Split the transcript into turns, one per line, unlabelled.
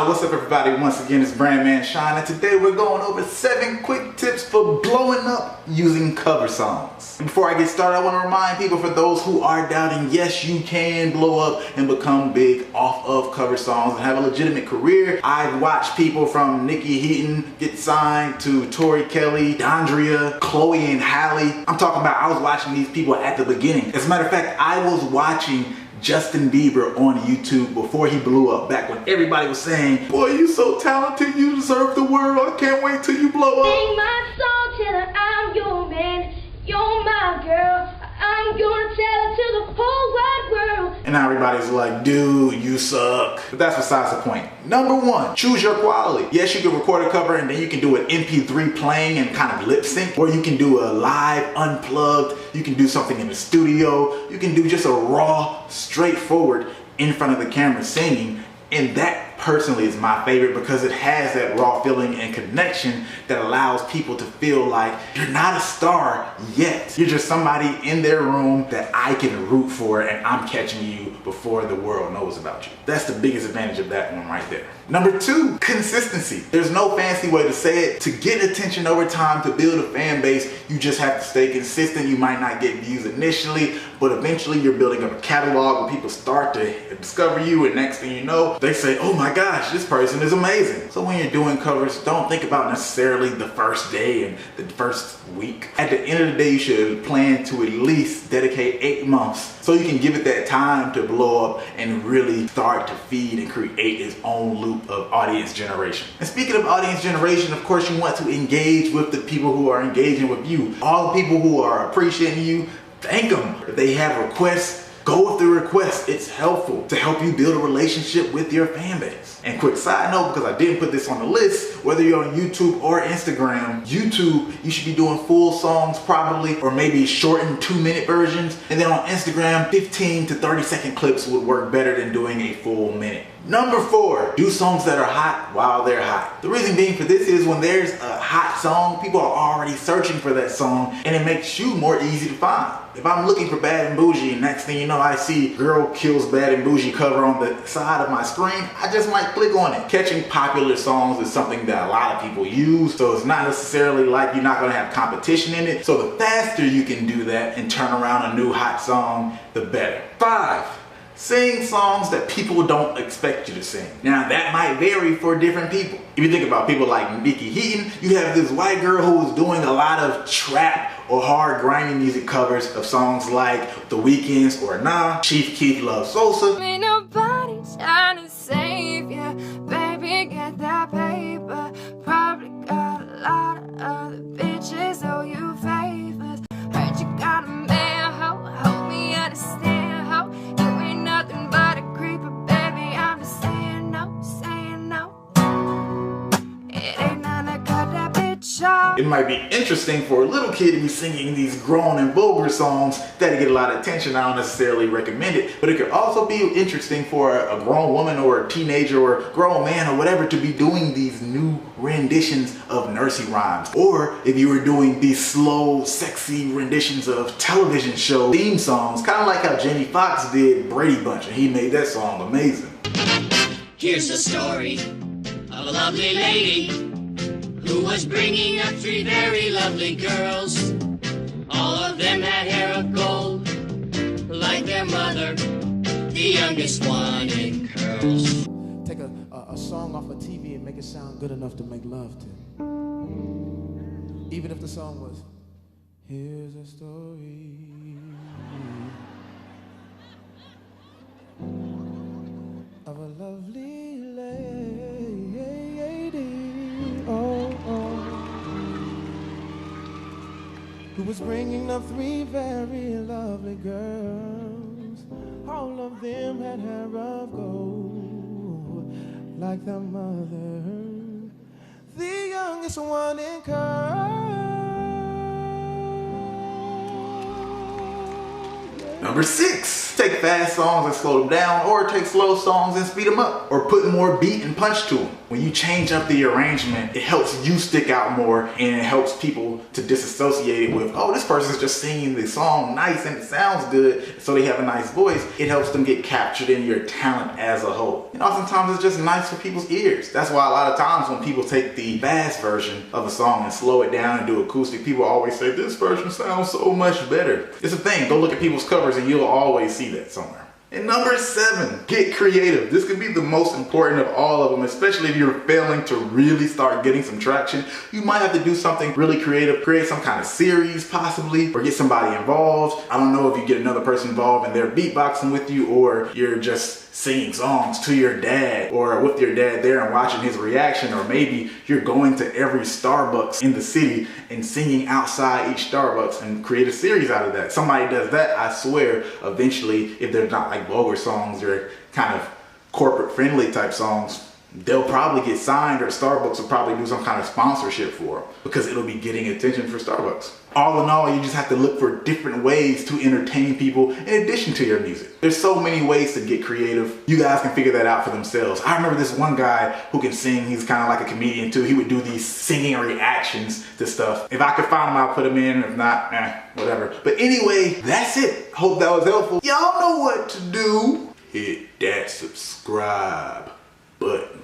What's up everybody? Once again, it's Brandman Shine, and today we're going over 7 quick tips for blowing up using cover songs. And before I get started, I want to remind people, for those who are doubting, yes, you can blow up and become big off of cover songs and have a legitimate career. I've watched people from Nikki Heaton get signed to Tori Kelly, Dondria, Chloe and Halle. I'm talking about, I was watching these people at the beginning. As a matter of fact, I was watching Justin Bieber on YouTube before he blew up, back when everybody was saying, boy, you so talented, you deserve the world, I can't wait till you blow up.
Sing my song till I'm your man, you're my girl, I'm gonna tell it to the whole wide world.
And now everybody's like, dude, you suck. But that's besides the point. Number 1, choose your quality. Yes, you can record a cover and then you can do an MP3 playing and kind of lip sync, or you can do a live unplugged, you can do something in the studio, you can do just a raw, straightforward in front of the camera singing. And that personally is my favorite because it has that raw feeling and connection that allows people to feel like you're not a star yet. You're just somebody in their room that I can root for, and I'm catching you before the world knows about you. That's the biggest advantage of that one right there. Number 2, consistency. There's no fancy way to say it. To get attention over time, to build a fan base, you just have to stay consistent. You might not get views initially, but eventually you're building up a catalog where people start to discover you, and next thing you know, they say, oh my gosh, this person is amazing. So when you're doing covers, don't think about necessarily the first day and the first week. At the end of the day, you should plan to at least dedicate 8 months so you can give it that time to blow up and really start to feed and create its own loop of audience generation. And speaking of audience generation, of course, you want to engage with the people who are engaging with you. All the people who are appreciating you, thank them. If they have requests, go with the request. It's helpful to help you build a relationship with your fan base. And quick side note, because I didn't put this on the list, whether you're on YouTube or Instagram, YouTube, you should be doing full songs probably, or maybe shortened 2-minute versions. And then on Instagram, 15 to 30-second clips would work better than doing a full minute. Number 4, do songs that are hot while they're hot. The reason being for this is when there's a hot song, people are already searching for that song, and it makes you more easy to find. If I'm looking for Bad and Bougie, and next thing you know, I see Girl Kills Bad and Bougie cover on the side of my screen, I just might click on it. Catching popular songs is something that a lot of people use, so it's not necessarily like you're not gonna have competition in it. So the faster you can do that and turn around a new hot song, the better. 5, sing songs that people don't expect you to sing. Now that might vary for different people. If you think about people like Nikki Heaton, you have this white girl who is doing a lot of trap or hard grimy music covers of songs like The Weeknd's or Nah. Chief Keef loves Sosa.
Ain't nobody trying to save you, baby, get that paper. Probably got a lot of other bitches owe you favors. Heard you got a man, help me understand how you ain't nothing but a creeper, baby. I'm just saying no, saying no. It ain't none that cut that bitch off.
It might be interesting for a little kid to be singing these grown and vulgar songs that get a lot of attention. I don't necessarily recommend it, but it could also be interesting for a grown woman or a teenager or a grown man or whatever to be doing these new renditions of nursery rhymes. Or if you were doing these slow, sexy renditions of television show theme songs, kind of like how Jamie Foxx did Brady Bunch, and he made that song amazing.
Here's the story of a lovely lady who was bringing up 3 very lovely girls. All of them had hair of gold, like their mother, the youngest one in curls.
Take a song off of TV and make it sound good enough to make love to. Even if the song was, here's a story of a lovely lady, who was bringing up 3 very lovely girls. All of them had hair of gold, like their mother, the youngest one in curls. Yeah.
Number 6, take fast songs and slow them down, or take slow songs and speed them up, or put more beat and punch to them. When you change up the arrangement, it helps you stick out more, and it helps people to disassociate it with, oh, this person's just singing the song nice and it sounds good, so they have a nice voice. It helps them get captured in your talent as a whole. And oftentimes it's just nice for people's ears. That's why a lot of times when people take the fast version of a song and slow it down and do acoustic, people always say, this version sounds so much better. It's a thing. Go look at people's covers and you'll always see that somewhere. And number 7, get creative. This could be the most important of all of them, especially if you're failing to really start getting some traction. You might have to do something really creative, create some kind of series possibly, or get somebody involved. I don't know if you get another person involved and they're beatboxing with you, or you're just singing songs to your dad or with your dad there and watching his reaction, or maybe you're going to every Starbucks in the city and singing outside each Starbucks and create a series out of that. Somebody does that, I swear, eventually, if they're not like vulgar songs or kind of corporate friendly type songs, they'll probably get signed, or Starbucks will probably do some kind of sponsorship for them because it'll be getting attention for Starbucks. All in all, you just have to look for different ways to entertain people in addition to your music. There's so many ways to get creative. You guys can figure that out for themselves. I remember this one guy who can sing. He's kind of like a comedian too. He would do these singing reactions to stuff. If I could find him, I'll put him in. If not, whatever. But anyway, that's it. Hope that was helpful. Y'all know what to do. Hit that subscribe button.